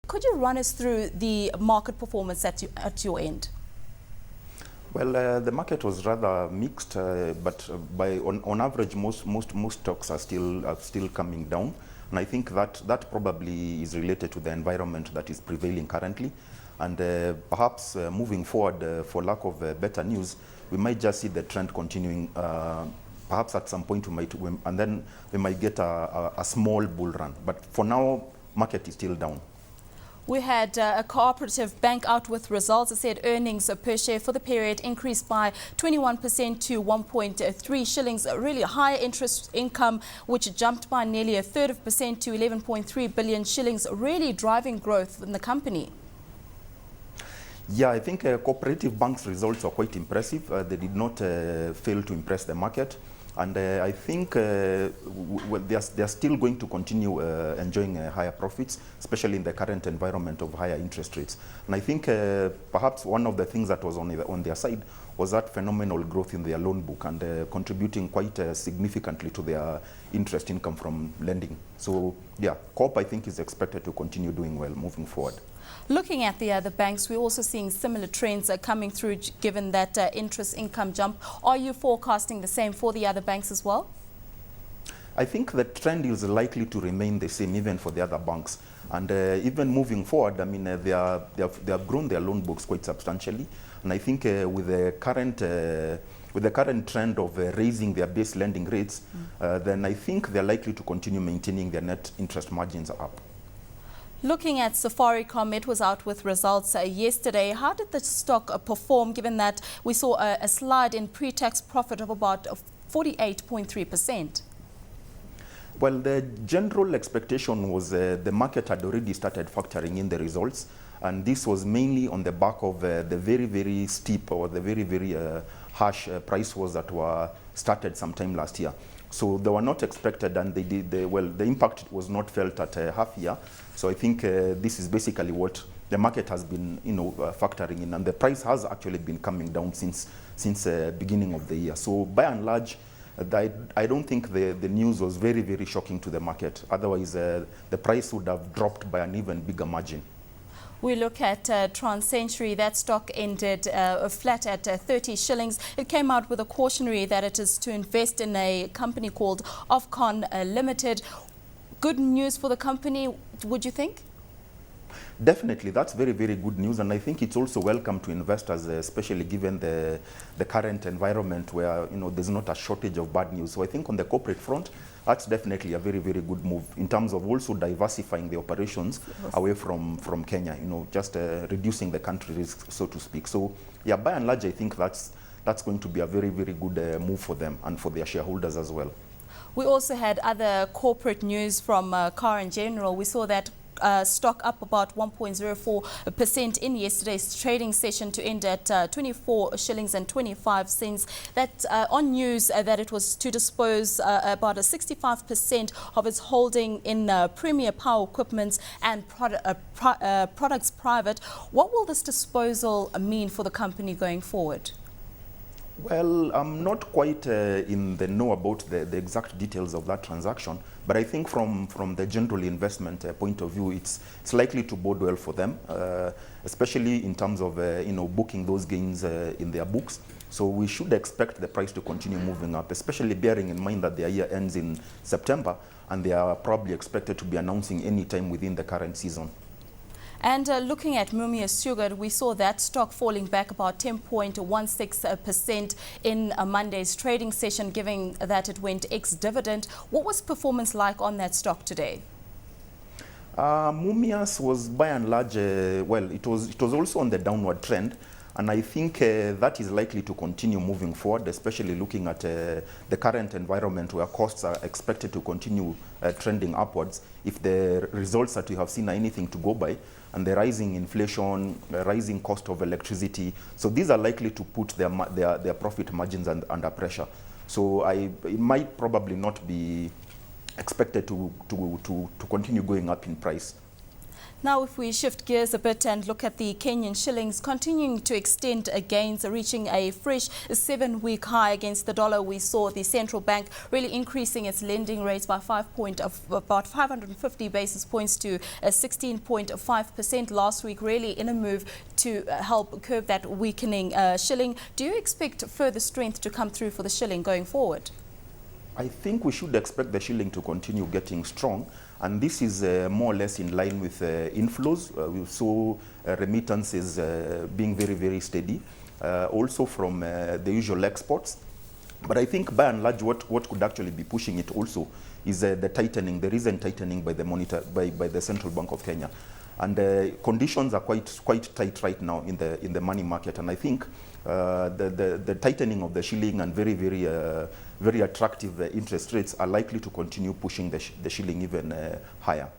Could you run us through the market performance at your end? Well, the market was rather mixed, but on average, most stocks are still coming down, and I think that probably is related to the environment that is prevailing currently, and perhaps moving forward, for lack of better news, we might just see the trend continuing. Perhaps at some point and then we might get a small bull run. But for now, market is still down. We had a cooperative bank out with results. It said earnings per share for the period increased by 21% to 1.3 shillings. Really high interest income, which jumped by nearly 1/3% to 11.3 billion shillings, really driving growth in the company. Yeah, I think cooperative banks' results are quite impressive. They did not fail to impress the market. And I think well, they are still going to continue enjoying higher profits, especially in the current environment of higher interest rates. And I think perhaps one of the things that was on their side was that phenomenal growth in their loan book and contributing quite significantly to their interest income from lending. So yeah, Coop I think is expected to continue doing well moving forward. Looking at the other banks, we're also seeing similar trends coming through given that interest income jump. Are you forecasting the same for the other banks as well? I think the trend is likely to remain the same even for the other banks. And even moving forward, I mean, they have grown their loan books quite substantially. And I think with the current trend of raising their base lending rates, then I think they're likely to continue maintaining their net interest margins up. Looking at Safaricom, it was out with results yesterday. How did the stock perform given that we saw a slide in pre-tax profit of about 48.3%? Well, the general expectation was the market had already started factoring in the results, and this was mainly on the back of the very, very steep or the very, very harsh price wars that were started sometime last year. So they were not expected, and the impact was not felt at half year. So I think this is basically what the market has been, factoring in, and the price has actually been coming down since beginning of the year. So by and large, I don't think the news was very, very shocking to the market. Otherwise, the price would have dropped by an even bigger margin. We look at TransCentury. That stock ended flat at 30 shillings. It came out with a cautionary that it is to invest in a company called Ofcon Limited. Good news for the company, would you think? Definitely, that's very, very good news, and I think it's also welcome to investors, especially given the current environment where there's not a shortage of bad news. So I think on the corporate front, that's definitely a very, very good move in terms of also diversifying the operations away from Kenya. Just reducing the country risk, so to speak. So yeah, by and large, I think that's going to be a very, very good move for them and for their shareholders as well. We also had other corporate news from Car in General. We saw that stock up about 1.04% in yesterday's trading session to end at 24 shillings and 25 cents. That on news that it was to dispose about 65% of its holding in Premier Power Equipment and Products Private. What will this disposal mean for the company going forward? Well, I'm not quite in the know about the exact details of that transaction, but I think from the general investment point of view, it's likely to bode well for them, especially in terms of booking those gains in their books. So we should expect the price to continue moving up, especially bearing in mind that their year ends in September, and they are probably expected to be announcing any time within the current season. And looking at Mumia Sugar, we saw that stock falling back about 10.16% in Monday's trading session, given that it went ex-dividend. What was performance like on that stock today? Mumias was by and large, well, it was also on the downward trend. And I think that is likely to continue moving forward, especially looking at the current environment where costs are expected to continue trending upwards. If the results that we have seen are anything to go by, and the rising inflation, the rising cost of electricity, so these are likely to put their profit margins under pressure. So it might probably not be expected to continue going up in price. Now, if we shift gears a bit and look at the Kenyan shillings continuing to extend gains, reaching a fresh 7-week high against the dollar, we saw the central bank really increasing its lending rates by about 550 basis points to 16.5% last week, really in a move to help curb that weakening shilling. Do you expect further strength to come through for the shilling going forward? I think we should expect the shilling to continue getting strong, and this is more or less in line with inflows. We saw remittances being very, very steady, also from the usual exports. But I think by and large what could actually be pushing it also is the tightening, the recent tightening by the Central Bank of Kenya. And conditions are quite tight right now in the money market, and I think the tightening of the shilling and very attractive interest rates are likely to continue pushing the shilling even higher.